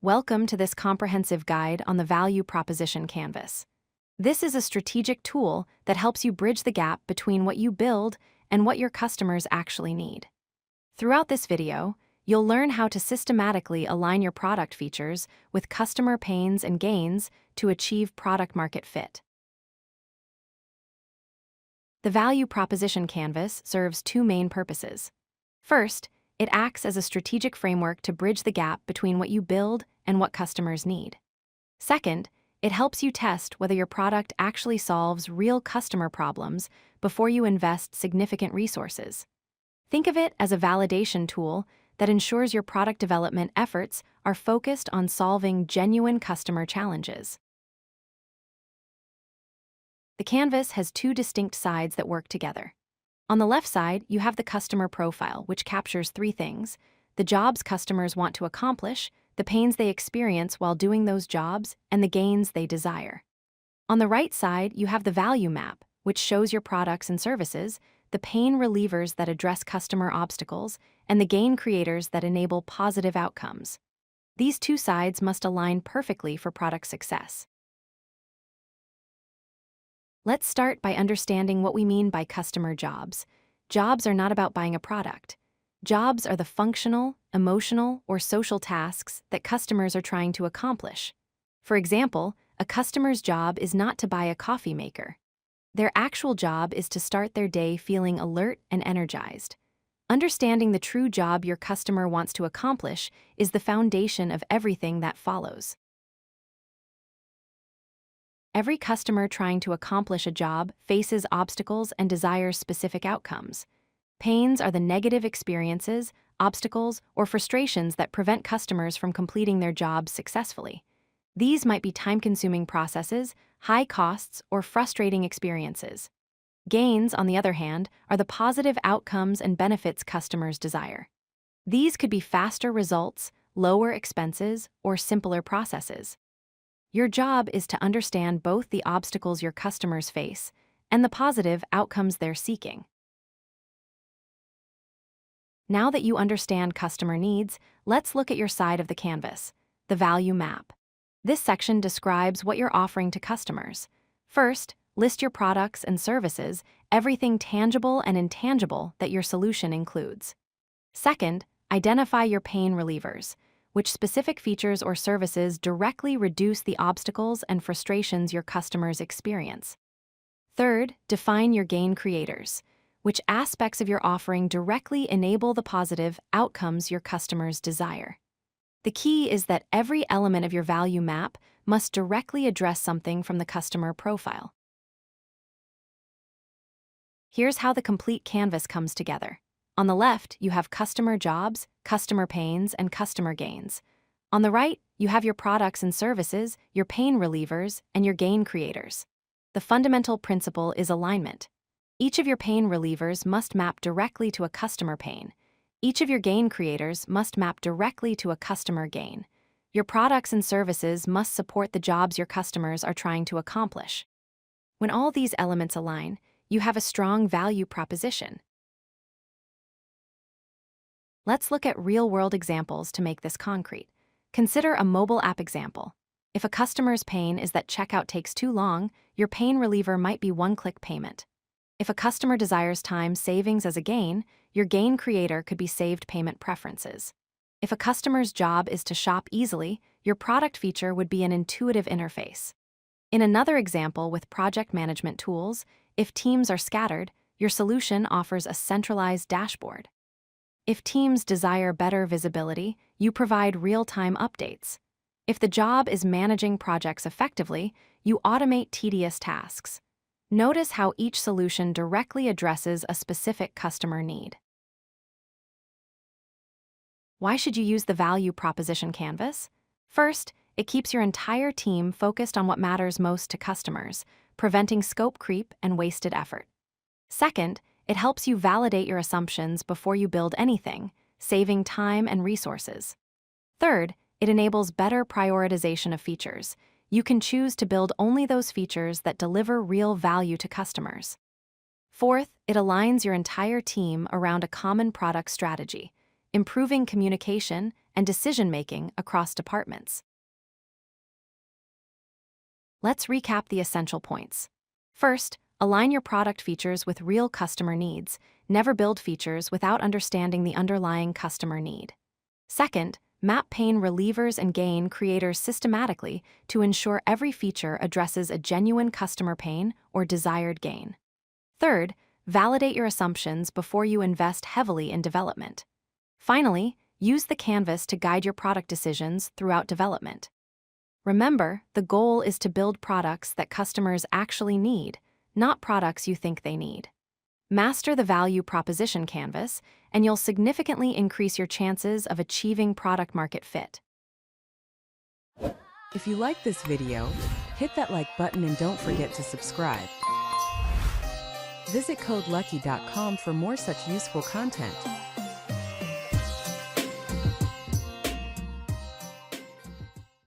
Welcome to this comprehensive guide on the value proposition canvas. This is a strategic tool that helps you bridge the gap between what you build and what your customers actually need. Throughout this video, you'll learn how to systematically align your product features with customer pains and gains to achieve product-market fit. The value proposition canvas serves two main purposes. First, it acts as a strategic framework to bridge the gap between what you build and what customers need. Second, it helps you test whether your product actually solves real customer problems before you invest significant resources. Think of it as a validation tool that ensures your product development efforts are focused on solving genuine customer challenges. The canvas has two distinct sides that work together. On the left side, you have the customer profile, which captures three things: the jobs customers want to accomplish, the pains they experience while doing those jobs, and the gains they desire. On the right side, you have the value map, which shows your products and services, the pain relievers that address customer obstacles, and the gain creators that enable positive outcomes. These two sides must align perfectly for product success. Let's start by understanding what we mean by customer jobs. Jobs are not about buying a product. Jobs are the functional, emotional, or social tasks that customers are trying to accomplish. For example, a customer's job is not to buy a coffee maker. Their actual job is to start their day feeling alert and energized. Understanding the true job your customer wants to accomplish is the foundation of everything that follows. Every customer trying to accomplish a job faces obstacles and desires specific outcomes. Pains are the negative experiences, obstacles, or frustrations that prevent customers from completing their jobs successfully. These might be time-consuming processes, high costs, or frustrating experiences. Gains, on the other hand, are the positive outcomes and benefits customers desire. These could be faster results, lower expenses, or simpler processes. Your job is to understand both the obstacles your customers face and the positive outcomes they're seeking. Now that you understand customer needs, let's look at your side of the canvas, the value map. This section describes what you're offering to customers. First, list your products and services, everything tangible and intangible that your solution includes. Second, identify your pain relievers, which specific features or services directly reduce the obstacles and frustrations your customers experience. Third, define your gain creators, which aspects of your offering directly enable the positive outcomes your customers desire. The key is that every element of your value map must directly address something from the customer profile. Here's how the complete canvas comes together. On the left, you have customer jobs, customer pains, and customer gains. On the right, you have your products and services, your pain relievers, and your gain creators. The fundamental principle is alignment. Each of your pain relievers must map directly to a customer pain. Each of your gain creators must map directly to a customer gain. Your products and services must support the jobs your customers are trying to accomplish. When all these elements align, you have a strong value proposition. Let's look at real-world examples to make this concrete. Consider a mobile app example. If a customer's pain is that checkout takes too long, your pain reliever might be one-click payment. If a customer desires time savings as a gain, your gain creator could be saved payment preferences. If a customer's job is to shop easily, your product feature would be an intuitive interface. In another example with project management tools, if teams are scattered, your solution offers a centralized dashboard. If teams desire better visibility, you provide real-time updates. If the job is managing projects effectively, you automate tedious tasks. Notice how each solution directly addresses a specific customer need. Why should you use the value proposition canvas? First, it keeps your entire team focused on what matters most to customers, preventing scope creep and wasted effort. Second, it helps you validate your assumptions before you build anything, saving time and resources. Third, it enables better prioritization of features. You can choose to build only those features that deliver real value to customers. Fourth, it aligns your entire team around a common product strategy, improving communication and decision-making across departments. Let's recap the essential points. First, align your product features with real customer needs. Never build features without understanding the underlying customer need. Second, map pain relievers and gain creators systematically to ensure every feature addresses a genuine customer pain or desired gain. Third, validate your assumptions before you invest heavily in development. Finally, use the canvas to guide your product decisions throughout development. Remember, the goal is to build products that customers actually need, not products you think they need. Master the value proposition canvas, and you'll significantly increase your chances of achieving product-market fit. If you like this video, hit that like button and don't forget to subscribe. Visit codelucky.com for more such useful content.